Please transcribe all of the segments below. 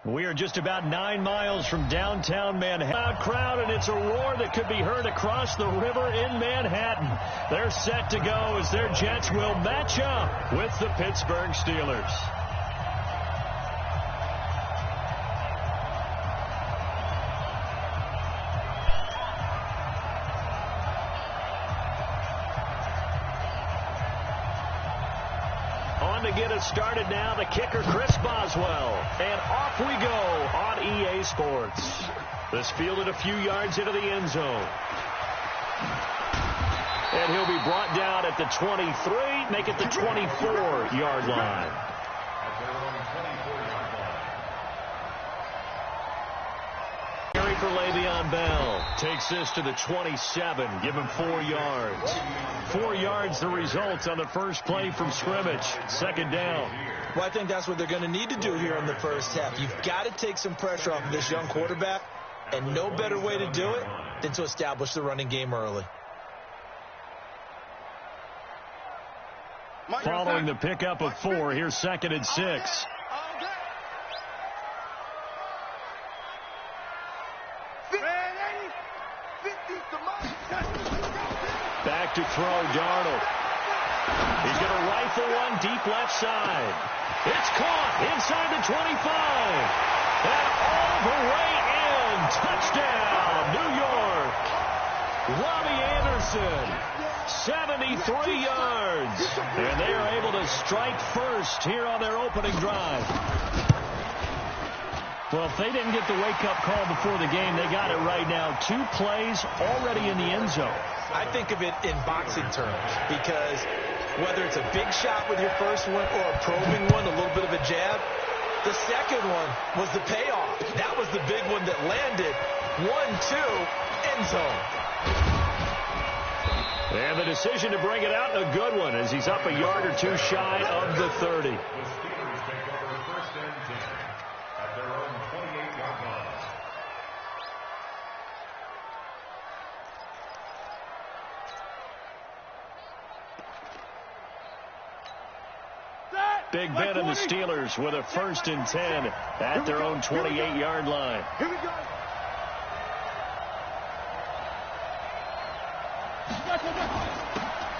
We are just about 9 miles from downtown Manhattan. Crowd, and it's a roar that could be heard across the river in Manhattan. They're set to go as their Jets will match up with the Pittsburgh Steelers. To get us started now, the kicker, Chris Boswell. And off we go on EA Sports. This fielded a few yards into the end zone. And he'll be brought down at the 23, make it the 24-yard line. Carry for Le'Veon Bell. Takes this to the 27, give him 4 yards. 4 yards the result on the first play from scrimmage. Second down. Well, I think that's what they're going to need to do here in the first half. You've got to take some pressure off of this young quarterback, and no better way to do it than to establish the running game early. Following the pickup of 4, here's 2nd and 6. Back to throw, Darnold. He's going to rifle one deep left side. It's caught inside the 25. And all the way in. Touchdown, New York. Robbie Anderson, 73 yards. And they are able to strike first here on their opening drive. Well, if they didn't get the wake-up call before the game, they got it right now. 2 plays already in the end zone. I think of it in boxing terms because whether it's a big shot with your first one or a probing one, a little bit of a jab, the second one was the payoff. That was the big one that landed. 1-2, end zone. And the decision to bring it out, a good one, as he's up a yard or 2 shy of the 30. Big Ben and the Steelers with a 1st and 10 at their own 28-yard line. Here we go.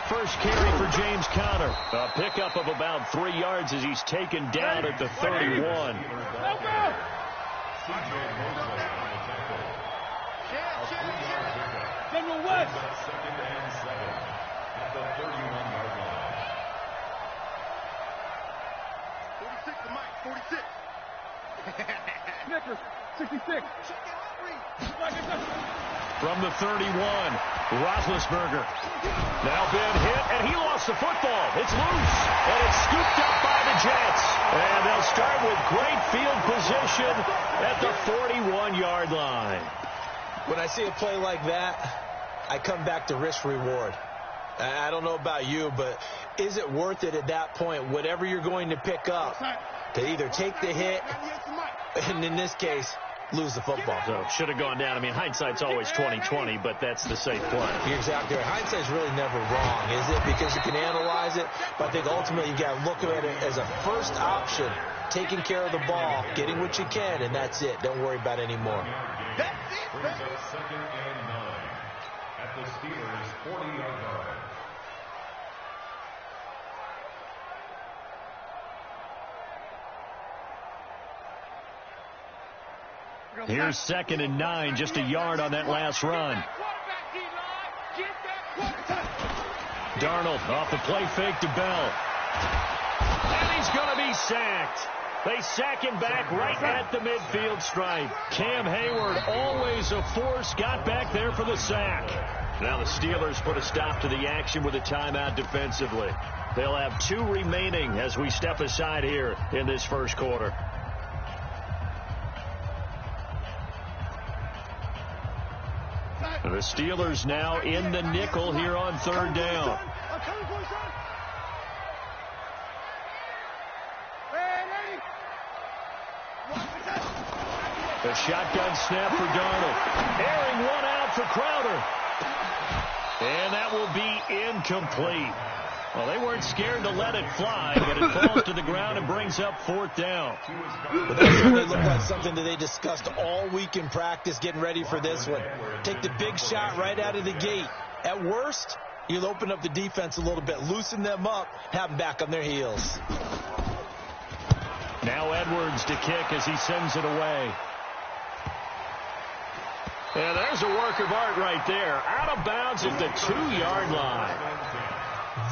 First carry for James Conner. A pickup of about 3 yards as he's taken down at the 31. General West. 2nd and 7 at the 31-yard line. 46 to Mike, 46. Snickers, 66. From the 31, Roethlisberger. Now Ben hit, and he lost the football. It's loose, and it's scooped up by the Jets. And they'll start with great field position at the 41-yard line. When I see a play like that, I come back to risk-reward. I don't know about you, but is it worth it at that point, whatever you're going to pick up, to either take the hit, and in this case, lose the football? So should have gone down. I mean, hindsight's always 20/20, but that's the safe play. You're exactly right. Hindsight's really never wrong, is it? Because you can analyze it, but I think ultimately you got to look at it as a first option, taking care of the ball, getting what you can, and that's it. Don't worry about it anymore. Brings up 2nd and 9 at the Steelers' 40-yard line. Here's 2nd and 9, just a yard on that last run. Darnold off the play fake to Bell. And he's going to be sacked. They sack him back right at the midfield stripe. Cam Hayward, always a force, got back there for the sack. Now the Steelers put a stop to the action with a timeout defensively. They'll have 2 remaining as we step aside here in this first quarter. The Steelers now in the nickel here on 3rd down. The shotgun snap for Darnold. Airing one out for Crowder. And that will be incomplete. Well, they weren't scared to let it fly, but it falls to the ground and brings up 4th down. Well, that certainly looked like something that they discussed all week in practice getting ready for this one. Take the big shot right out of the gate. At worst, you'll open up the defense a little bit, loosen them up, have them back on their heels. Now Edwards to kick as he sends it away. And there's a work of art right there. Out of bounds at the 2-yard line.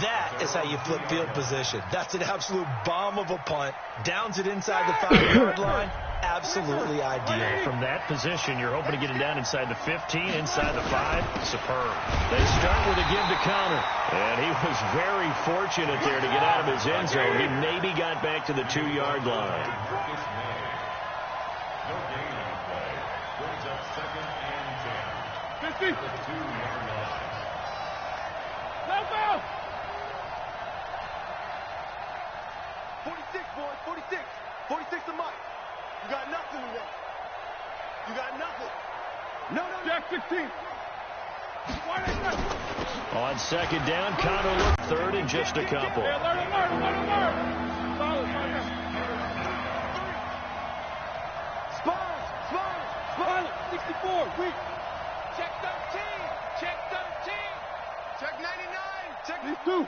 That is how you flip field position. That's an absolute bomb of a punt. Downs it inside the 5-yard line. Absolutely ideal. From that position, you're hoping to get it down inside the 15, inside the 5. Superb. They start with a give to counter. And he was very fortunate there to get out of his end zone. He maybe got back to the 2-yard line. No gain on play. Brings up 2nd and 10. 50. The 2-yard line. No foul. 46, boys. 46. 46 to Mike. You got nothing today. You got nothing. No. Jack 16. On 2nd down, Connor looked 3rd and just a couple. Yeah, alert. Spot. 64. Weak. Check 13. Check 13. Check 99. Check these 2.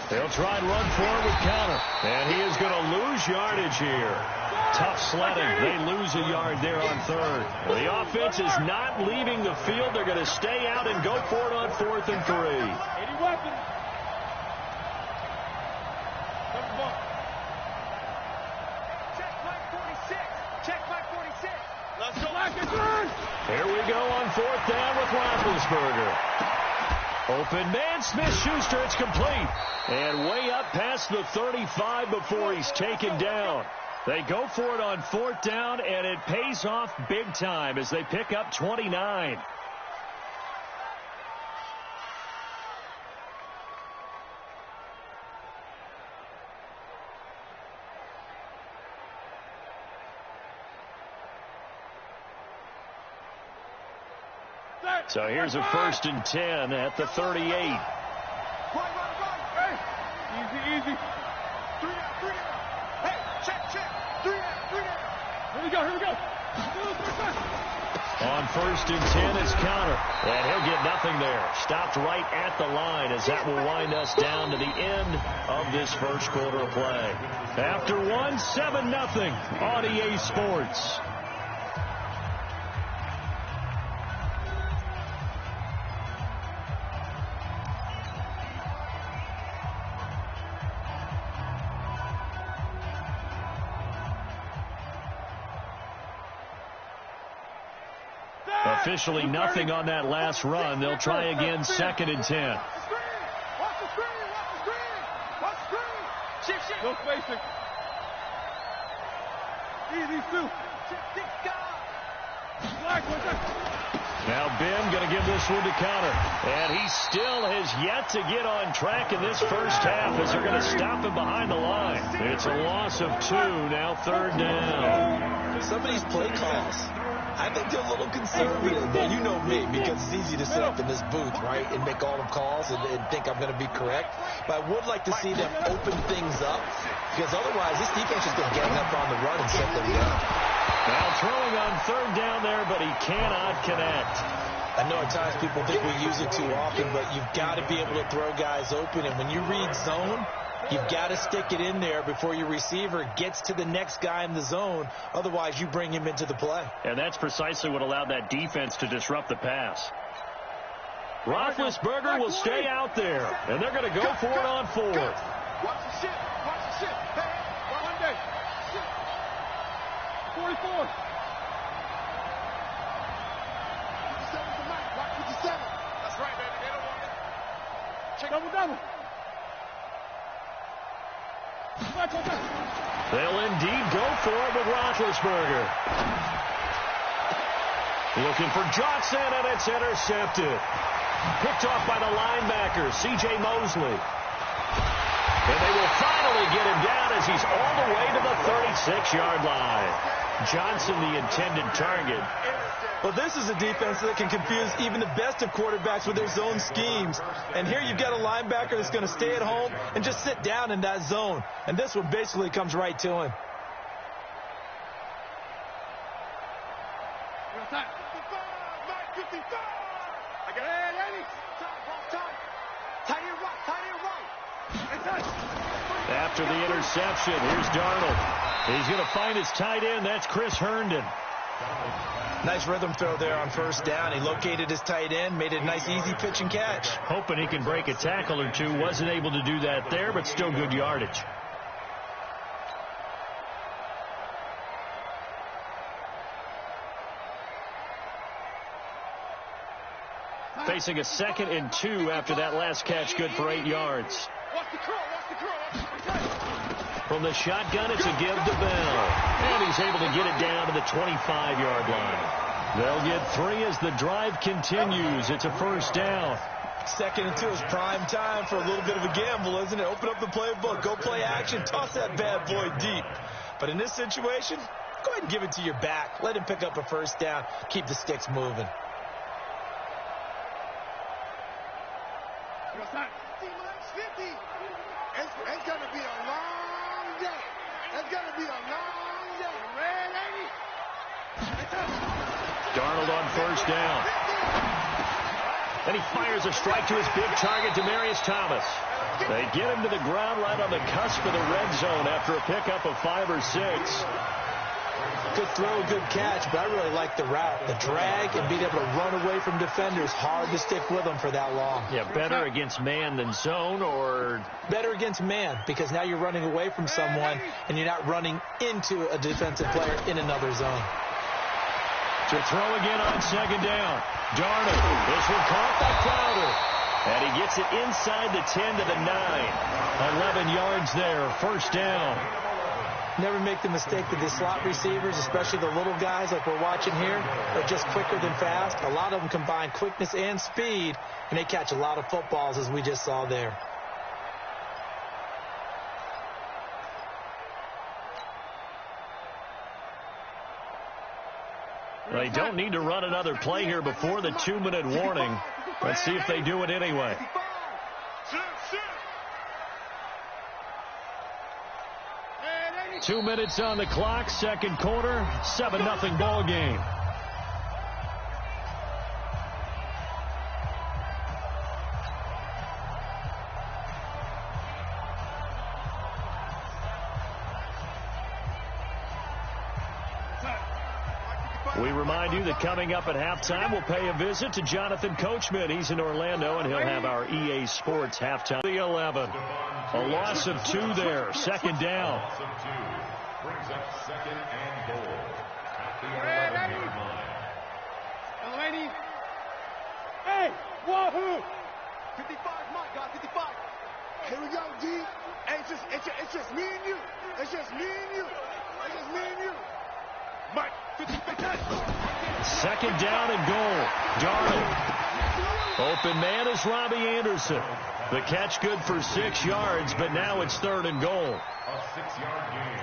They'll try and run forward with counter. And he is going to lose yardage here. Tough sledding. They lose a yard there on 3rd. The offense is not leaving the field. They're going to stay out and go for it on 4th and 3. 80 weapons. Check flag 46. Check flag 46. Let's go. Here we go on 4th down with Roethlisberger. Open man, Smith-Schuster, it's complete. And way up past the 35 before he's taken down. They go for it on 4th down, and it pays off big time as they pick up 29. So here's a 1st and 10 at the 38. Right. Hey. Easy. 3 down. Hey, check. 3 down. Here we go. On 1st and 10, it's counter. And he'll get nothing there. Stopped right at the line as that will wind us down to the end of this first quarter of play. After 7-0 on EA Sports. Officially nothing on that last run. They'll try again 2nd and 10. Watch the screen. Shift. No spacing. Easy, 2. Now Ben going to give this one to counter. And he still has yet to get on track in this first half as they're going to stop him behind the line. It's a loss of 2, now 3rd down. Some of these play calls, I think they're a little conservative. Now, you know me, because it's easy to sit up in this booth, right, and make all the calls and think I'm going to be correct. But I would like to see them open things up, because otherwise this defense is going to gang up on the run and shut them down. Now throwing on 3rd down there, but he cannot connect. I know at times people think we use it too often, but you've got to be able to throw guys open. And when you read zone, you've got to stick it in there before your receiver gets to the next guy in the zone. Otherwise, you bring him into the play. And that's precisely what allowed that defense to disrupt the pass. Roethlisberger will stay out there, and they're going to go for it on 4. Watch the shit. Hey, one day. 44. 57 to Mike. Watch 57. That's right, baby. They don't want it. Check double. They'll indeed go for it with Roethlisberger. Looking for Johnson, and it's intercepted. Picked off by the linebacker, C.J. Mosley. And they will finally get him down as he's all the way to the 36-yard line. Johnson, the intended target. Well, this is a defense that can confuse even the best of quarterbacks with their zone schemes. And here you've got a linebacker that's going to stay at home and just sit down in that zone. And this one basically comes right to him. After the interception, here's Darnold. He's going to find his tight end. That's Chris Herndon. Nice rhythm throw there on first down. He located his tight end, made it a nice easy pitch and catch. Hoping he can break a tackle or two. Wasn't able to do that there, but still good yardage. Facing a 2nd and 2 after that last catch, good for 8 yards. From the shotgun, it's a give to Bell. And he's able to get it down to the 25-yard line. They'll get 3 as the drive continues. It's a first down. 2nd and 2 is prime time for a little bit of a gamble, isn't it? Open up the playbook, go play action, toss that bad boy deep. But in this situation, go ahead and give it to your back. Let him pick up a first down. Keep the sticks moving. It's going to be a long day. It's going to be a long day. Red 80. Darnold on first down. Then he fires a strike to his big target, Demaryius Thomas. They get him to the ground right on the cusp of the red zone after a pickup of 5 or 6. Good throw, good catch, but I really like the route. The drag and being able to run away from defenders. Hard to stick with them for that long. Yeah, better against man than zone, or better against man, because now you're running away from someone and you're not running into a defensive player in another zone. To throw again on 2nd down. Darnold. This one caught by Crowder. And he gets it inside the 10 to the 9. 11 yards there. First down. Never make the mistake that the slot receivers, especially the little guys like we're watching here, are just quicker than fast. A lot of them combine quickness and speed, and they catch a lot of footballs, as we just saw there. They don't need to run another play here before the 2-minute warning. Let's see if they do it anyway. 2 minutes on the clock, 2nd quarter, 7-0 ball game. We remind you that coming up at halftime, we'll pay a visit to Jonathan Coachman. He's in Orlando, and he'll have our EA Sports halftime. The 11. A loss of 2 there. 2nd down. Brings up 2nd and goal at the 11-yard line. Hey, wahoo! 55, Mike, got 55. Here we go, D. Hey, it's just me and you. It's just me and you. It's just me and you. Mike, 55. 2nd down and goal. Darnold. Open man is Robbie Anderson. The catch good for 6 yards, but now it's 3rd and goal. A 6-yard gain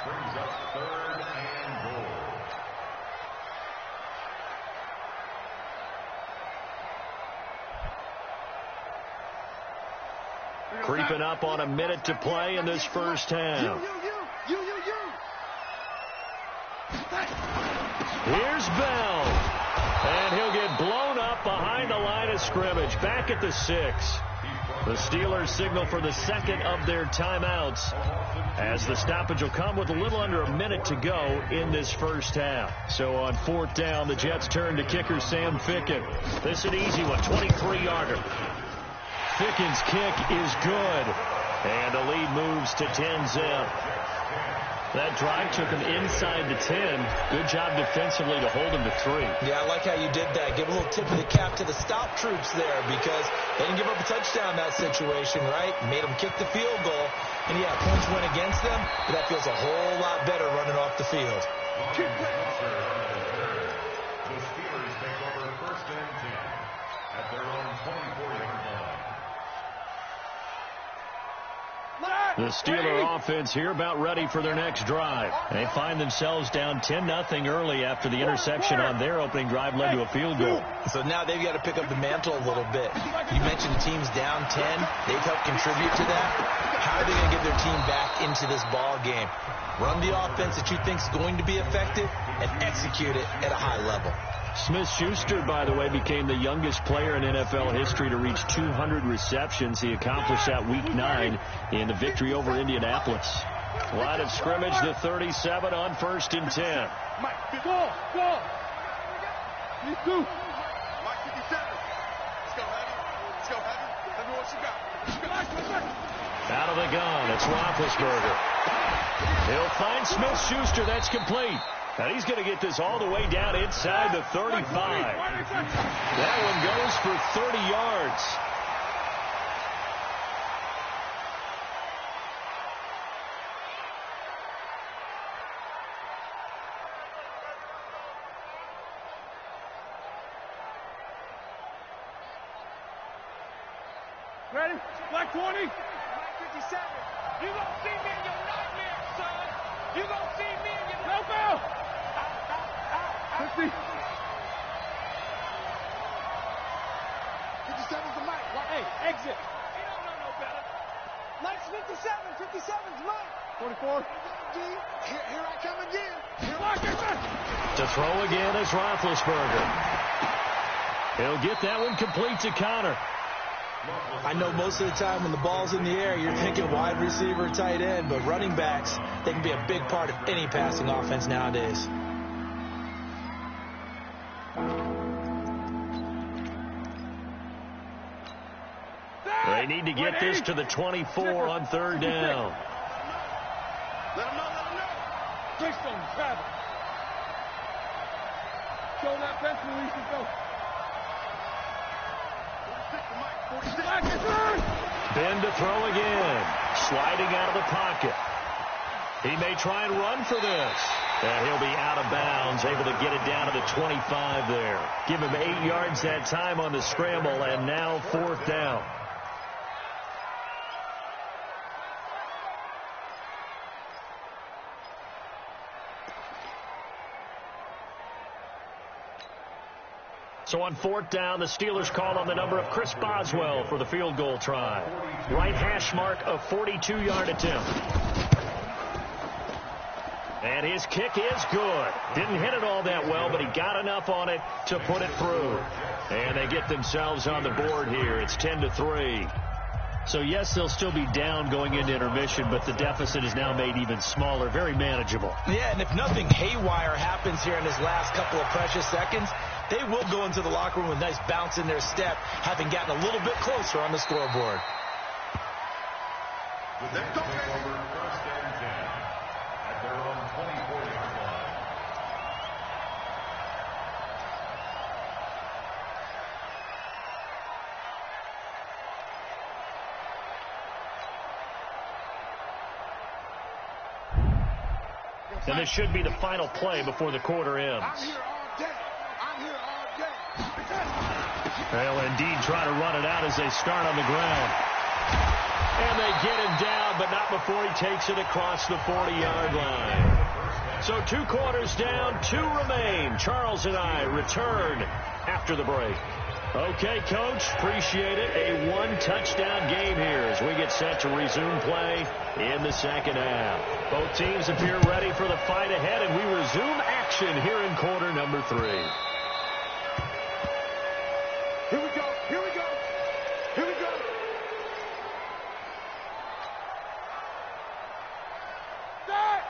brings up 3rd and goal. Creeping up on a minute to play in this first half. You. Here's Bell. And he'll get blown up behind the line of scrimmage. Back at the 6. The Steelers signal for the 2nd of their timeouts, as the stoppage will come with a little under a minute to go in this first half. So on 4th down, the Jets turn to kicker Sam Ficken. This is an easy one, 23-yarder. Ficken's kick is good, and the lead moves to 10-zip. That drive took him inside the 10. Good job defensively to hold him to 3. Yeah, I like how you did that. Give a little tip of the cap to the stop troops there, because they didn't give up a touchdown in that situation, right? Made them kick the field goal. And, yeah, points went against them, but that feels a whole lot better running off the field. The Steelers take over 1st and 10 at their own 24-yard line. The Steeler offense here about ready for their next drive. They find themselves down 10-0 early after the interception on their opening drive led to a field goal. So now they've got to pick up the mantle a little bit. You mentioned teams down 10. They've helped contribute to that. How are they going to get their team back into this ball game? Run the offense that you think is going to be effective and execute it at a high level. Smith-Schuster, by the way, became the youngest player in NFL history to reach 200 receptions. He accomplished that Week 9 in the victory over Indianapolis. Line of scrimmage, the 37 on 1st and 10. Mike, go. You too. Mike 57. Let's go, Heavy. Tell me what you got. Out of the gun, it's Roethlisberger. He'll find Smith-Schuster. That's complete. And he's going to get this all the way down inside the 35. That one goes for 30 yards. Ready? Black 20. Mike 57. You gonna see me in your nightmare, son. You gonna see me in your nightmare. 50. 57's the Mike. Hey, exit. He don't know no better. Mike's 57. 57's Mike. 44. Here I come again. To throw again is Roethlisberger. He'll get that one complete to Connor. I know most of the time when the ball's in the air, you're thinking wide receiver, tight end, but running backs, they can be a big part of any passing offense nowadays. They need to get this to the 24 on 3rd down. Let him know. Please don't travel. Show that pencil, we should go. 46 to Mike. 46. Ben to throw again. Sliding out of the pocket. He may try and run for this. And he'll be out of bounds, able to get it down to the 25 there. Give him 8 yards that time on the scramble, and now 4th down. So on 4th down, the Steelers call on the number of Chris Boswell for the field goal try. Right hash mark, a 42-yard attempt. And his kick is good. Didn't hit it all that well, but he got enough on it to put it through. And they get themselves on the board here. It's 10-3. So, yes, they'll still be down going into intermission, but the deficit is now made even smaller, very manageable. Yeah, and if nothing haywire happens here in his last couple of precious seconds, they will go into the locker room with a nice bounce in their step, having gotten a little bit closer on the scoreboard. With that over 1st and 10 at their own 24-yard line. And this should be the final play before the quarter ends. I'm here all day. They'll indeed try to run it out as they start on the ground. And they get him down, but not before he takes it across the 40-yard line. So 2 quarters down, 2 remain. Charles and I return after the break. Okay, Coach, appreciate it. A 1-touchdown game here as we get set to resume play in the 2nd half. Both teams appear ready for the fight ahead, and we resume action here in quarter number 3. Here we go.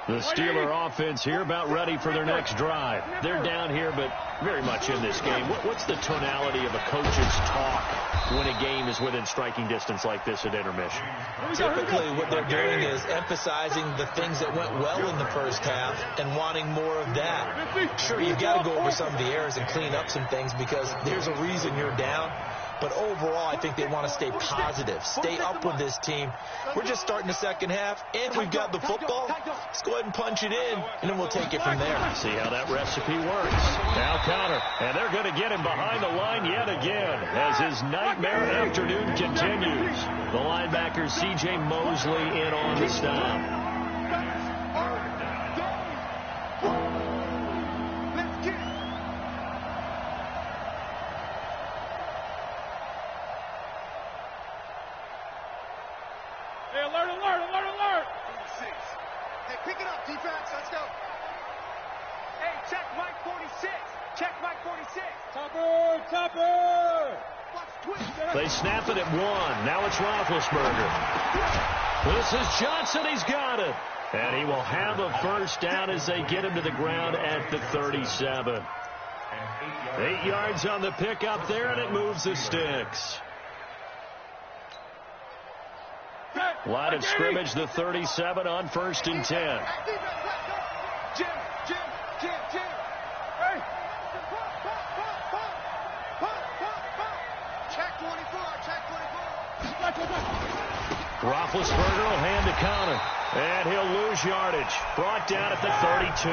The Steeler offense here about ready for their next drive. They're down here, but very much in this game. What's the tonality of a coach's talk when a game is within striking distance like this at intermission? Typically, what they're doing is emphasizing the things that went well in the first half and wanting more of that. Sure, you've got to go over some of the errors and clean up some things because there's a reason you're down. But overall, I think they want to stay positive, stay up with this team. We're just starting the second half, and we've got the football. Let's go ahead and punch it in, and then we'll take it from there. See how that recipe works. Now counter, and they're going to get him behind the line yet again as his nightmare afternoon continues. The linebacker C.J. Mosley in on the stop. Pick it up, defense. Let's go. Hey, check Mike 46. Check Mike 46. Topper. They snap it at 1. Now it's Roethlisberger. This is Johnson. He's got it. And he will have a first down as they get him to the ground at the 37. 8 yards on the pickup there, and it moves the sticks. Line of scrimmage, the 37 on 1st and 10. Jim. Hey. Check 24. Roethlisberger will hand the counter, and he'll lose yardage. Brought down at the 32.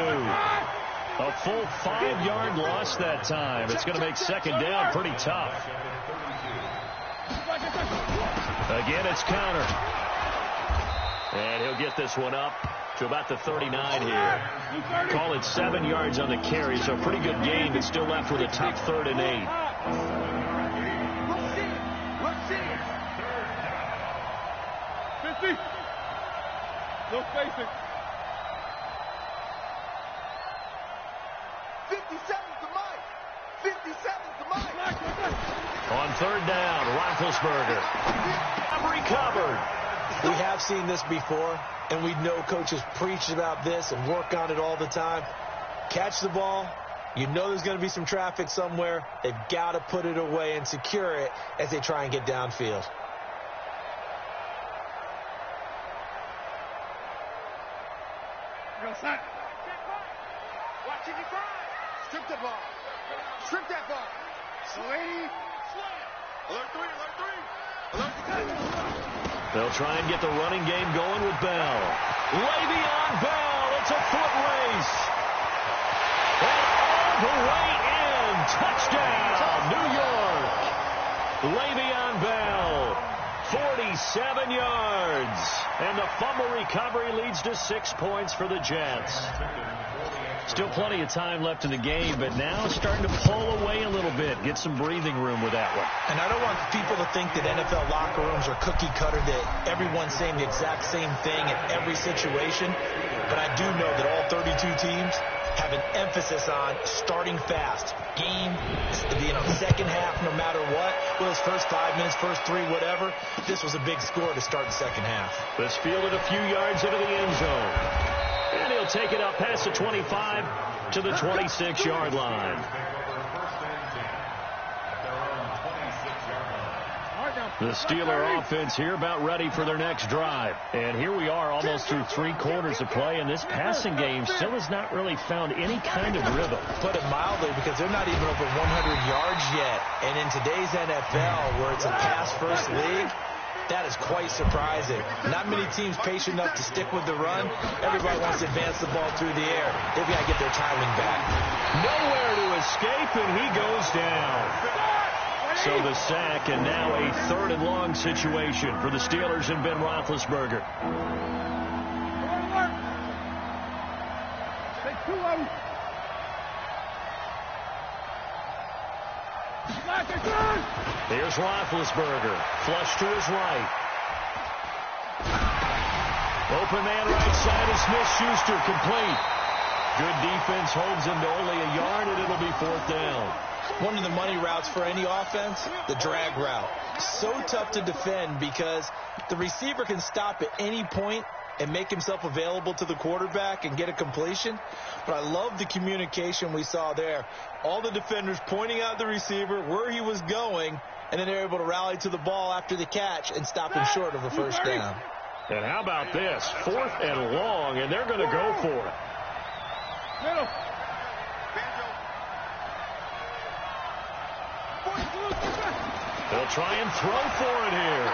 A full 5-yard loss that time. It's going to make second down pretty tough. Again, it's counter. And he'll get this one up to about the 39 here. Call it 7 yards on the carry, so a pretty good gain, but still left with a tough 3rd and 8. No spacing. 57's the mic. 57's the mic. On 3rd down, Roethlisberger. Recovered. We have seen this before, and we know coaches preach about this and work on it all the time. Catch the ball. You know there's going to be some traffic somewhere. They've got to put it away and secure it as they try and get downfield. Watching you five. Strip that ball. Strip that ball. Slam. Alert 3. Alert 3. They'll try and get the running game going with Bell. Le'Veon Bell. It's a foot race. And all the way in. Touchdown, New York. Le'Veon Bell. 47 yards. And the fumble recovery leads to 6 points for the Jets. Still plenty of time left in the game, but now starting to pull away a little bit. Get some breathing room with that one. And I don't want people to think that NFL locker rooms are cookie cutter, that everyone's saying the exact same thing in every situation. But I do know that all 32 teams have an emphasis on starting fast. Game, second half, no matter what. Well, it's first 5 minutes, first 3, whatever. This was a big score to start the second half. This fielded a few yards into the end zone. And he'll take it up past the 25 to the 26-yard line. The Steeler offense here about ready for their next drive. And here we are almost through 3 quarters of play, and this passing game still has not really found any kind of rhythm. Put it mildly, because they're not even over 100 yards yet. And in today's NFL, where it's a pass-first league, that is quite surprising. Not many teams patient enough to stick with the run. Everybody wants to advance the ball through the air. They've got to get their timing back. Nowhere to escape, and he goes down. So the sack, and now a 3rd and long situation for the Steelers and Ben Roethlisberger. Here's Roethlisberger. Flush to his right. Open man right side is Smith-Schuster, complete. Good defense holds him to only a yard, and it'll be 4th down. One of the money routes for any offense, the drag route. So tough to defend because the receiver can stop at any point and make himself available to the quarterback and get a completion. But I love the communication we saw there. All the defenders pointing out the receiver, where he was going, and then they're able to rally to the ball after the catch and stop him short of a first down. And how about this? 4th and long, and they're going to go for it. Middle. They'll try and throw for it here.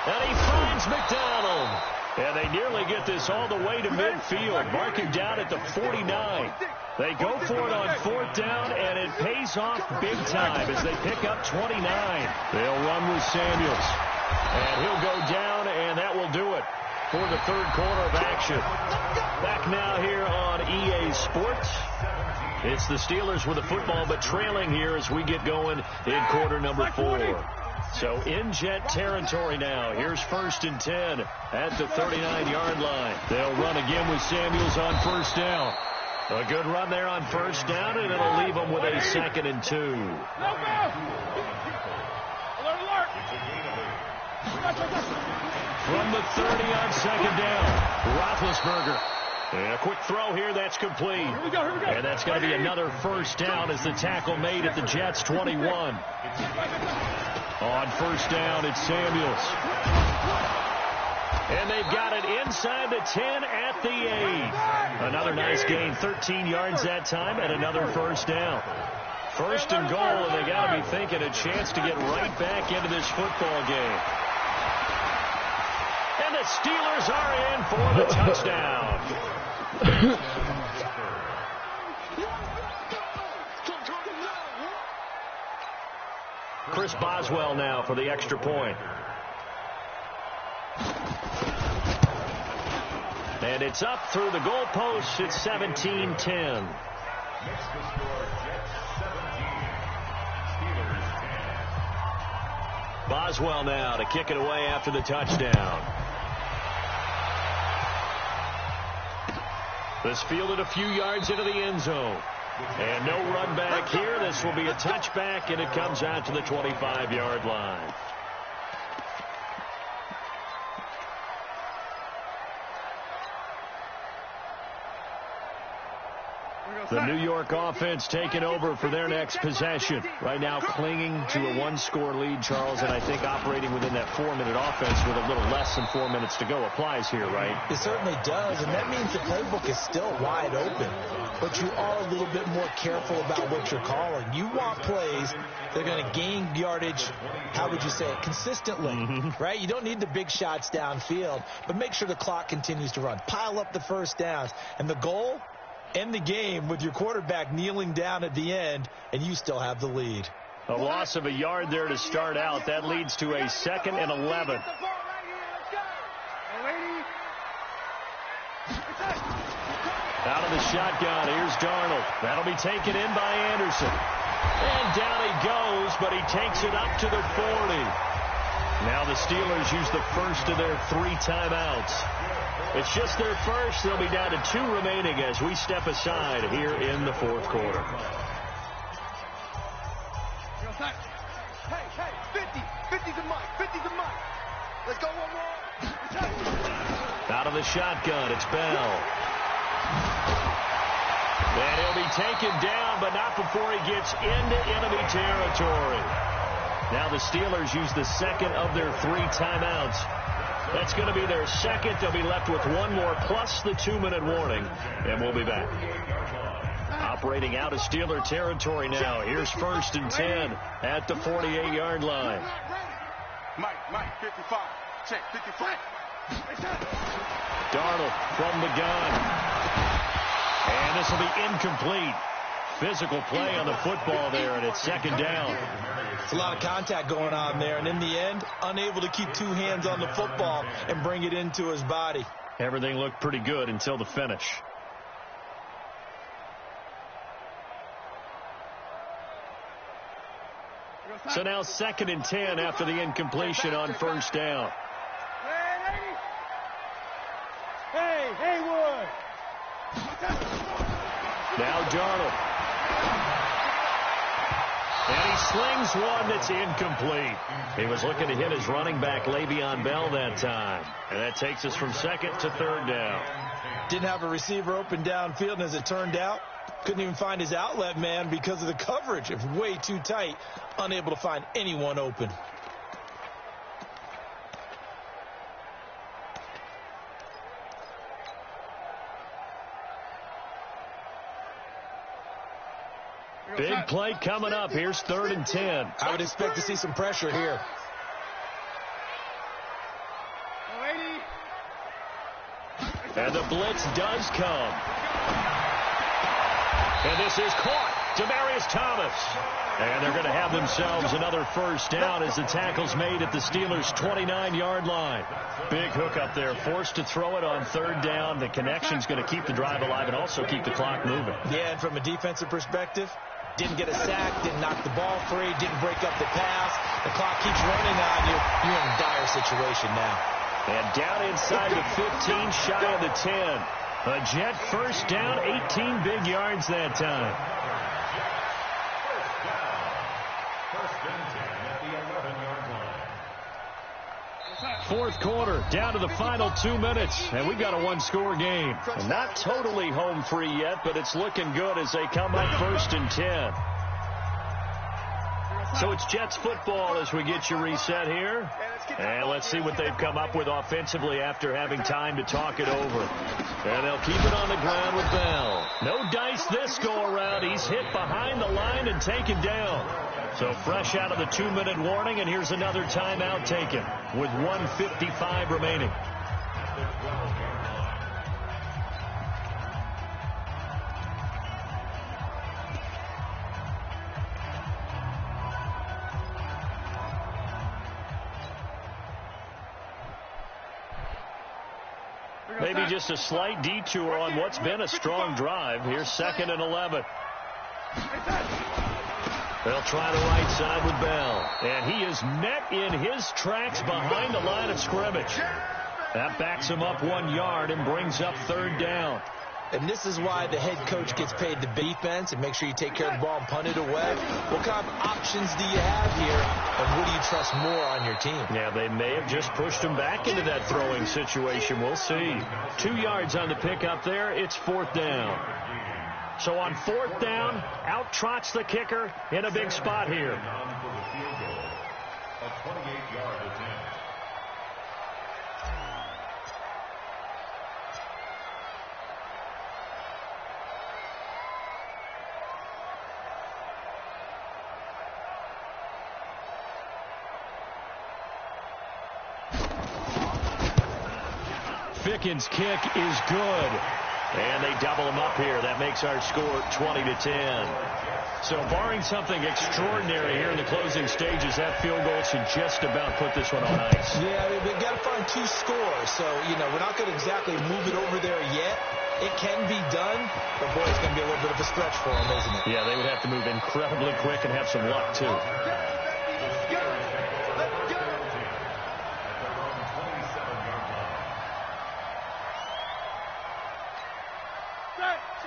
And he finds McDonald. And they nearly get this all the way to midfield. Mark him down at the 49. They go for it on 4th down, and it pays off big time as they pick up 29. They'll run with Samuels. And he'll go down, and that will do it for the third quarter of action. Back now here on EA Sports. It's the Steelers with the football, but trailing here as we get going in quarter number 4. So in jet territory now. Here's 1st and 10 at the 39-yard line. They'll run again with Samuels on 1st down. A good run there on 1st down, and it'll leave them with a 2nd and 2. From the 30 on 2nd down, Roethlisberger. And a quick throw here, that's complete. Here we go. And that's going to be another 1st down as the tackle made at the Jets' 21. On 1st down, it's Samuels. And they've got it inside the 10 at the 8. Another nice gain, 13 yards that time, and another 1st down. 1st and goal, and they got to be thinking a chance to get right back into this football game. And the Steelers are in for the touchdown. Chris Boswell now for the extra point. And it's up through the goalposts. It's 17-10. Boswell now to kick it away after the touchdown. This fielded a few yards into the end zone. And no run back here. This will be a touchback, and it comes out to the 25-yard line. The New York offense taking over for their next possession. Right now clinging to a 1-score lead, Charles, and I think operating within that 4-minute offense with a little less than 4 minutes to go applies here, right? It certainly does, and that means the playbook is still wide open. But you are a little bit more careful about what you're calling. You want plays that are going to gain yardage, how would you say it, consistently, right? You don't need the big shots downfield, but make sure the clock continues to run. Pile up the 1st downs. And the goal? End the game with your quarterback kneeling down at the end, and you still have the lead. A loss of a yard there to start out. That leads to a 2nd and 11. Out of the shotgun, here's Darnold. That'll be taken in by Anderson. And down he goes, but he takes it up to the 40. Now the Steelers use the first of their 3 timeouts. It's just their first. They'll be down to 2 remaining as we step aside here in the 4th quarter. Hey, 50. 50's a mic. 50's a mic. Let's go one more. Out of the shotgun, it's Bell. And he'll be taken down, but not before he gets into enemy territory. Now the Steelers use the 2nd of their 3 timeouts. That's going to be their 2nd. They'll be left with 1 more plus the 2-minute warning, and we'll be back. Operating out of Steeler territory now. Here's 1st and 10 at the 48-yard line. Mike, 55. Check, 55. Darnold from the gun. And this will be incomplete. Physical play on the football there, and it's 2nd down. It's a lot of contact going on there, and in the end, unable to keep 2 hands on the football and bring it into his body. Everything looked pretty good until the finish. So now 2nd and 10 after the incompletion on 1st down. Hey, Haywood. Now Darnold. And he slings one that's incomplete. He was looking to hit his running back, Le'Veon Bell, that time. And that takes us from 2nd to 3rd down. Didn't have a receiver open downfield, and as it turned out, couldn't even find his outlet man because of the coverage. It was way too tight, unable to find anyone open. Big play coming up. Here's 3rd and 10. I would expect to see some pressure here. And the blitz does come. And this is caught. Demaryius Thomas. And they're going to have themselves another first down as the tackle's made at the Steelers' 29-yard line. Big hook up there. Forced to throw it on 3rd down. The connection's going to keep the drive alive and also keep the clock moving. Yeah, and from a defensive perspective, didn't get a sack, didn't knock the ball free, didn't break up the pass. The clock keeps running on you. You're in a dire situation now. And down inside the 15, shy of the 10. A Jet first down, 18 big yards that time. Fourth quarter, down to the final 2 minutes, and we've got a one-score game. And not totally home free yet, but it's looking good as they come up 1st and 10. So it's Jets football as we get you reset here. And let's see what they've come up with offensively after having time to talk it over. And they'll keep it on the ground with Bell. No dice this go-around. He's hit behind the line and taken down. So fresh out of the 2-minute warning, and here's another timeout taken with 1:55 remaining. Maybe just a slight detour on what's been a strong drive. Here's 2nd and 11. They'll try the right side with Bell. And he is met in his tracks behind the line of scrimmage. That backs him up 1 yard and brings up 3rd down. And this is why the head coach gets paid the defense and make sure you take care of the ball and punt it away. What kind of options do you have here, and what do you trust more on your team? Yeah, they may have just pushed him back into that throwing situation. We'll see. 2 yards on the pickup there. It's 4th down. So on 4th down, out trots the kicker in a big spot here. A 28-yard attempt. Fickens' kick is good. And they double him up here. That makes our score 20-10. So barring something extraordinary here in the closing stages, that field goal should just about put this one on ice. Yeah, they've got to find 2 scores. So, we're not going to exactly move it over there yet. It can be done, but boy, it's going to be a little bit of a stretch for them, isn't it? Yeah, they would have to move incredibly quick and have some luck, too.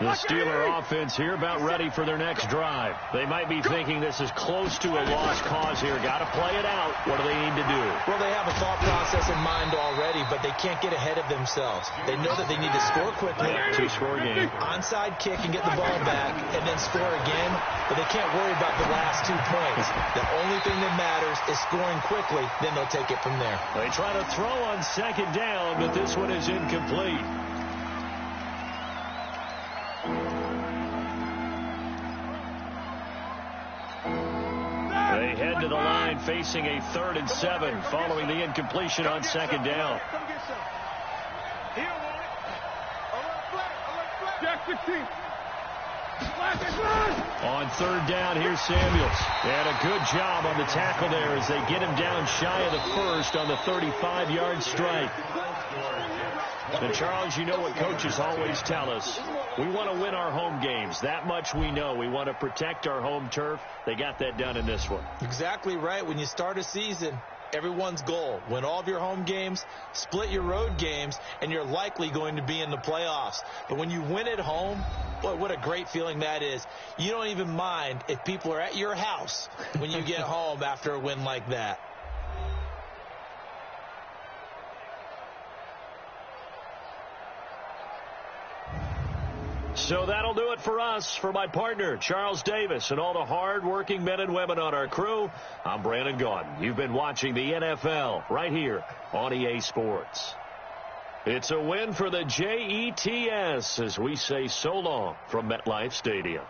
The Steeler offense here about ready for their next drive. They might be thinking this is close to a lost cause here. Got to play it out. What do they need to do? Well, they have a thought process in mind already, but they can't get ahead of themselves. They know that they need to score quickly. 2-score game. Onside kick and get the ball back and then score again, but they can't worry about the last 2 points. The only thing that matters is scoring quickly, then they'll take it from there. They try to throw on 2nd down, but this one is incomplete. They head to the line facing a 3rd and 7 following the incompletion on 2nd down. On 3rd down, here's Samuels. And a good job on the tackle there as they get him down shy of the 1st on the 35-yard strike. And Charles, you know what coaches always tell us. We want to win our home games. That much we know. We want to protect our home turf. They got that done in this one. Exactly right. When you start a season, everyone's goal, win all of your home games, split your road games, and you're likely going to be in the playoffs. But when you win at home, boy, what a great feeling that is. You don't even mind if people are at your house when you get home after a win like that. So that'll do it for us. For my partner, Charles Davis, and all the hard-working men and women on our crew, I'm Brandon Gaudin. You've been watching the NFL right here on EA Sports. It's a win for the Jets as we say so long from MetLife Stadium.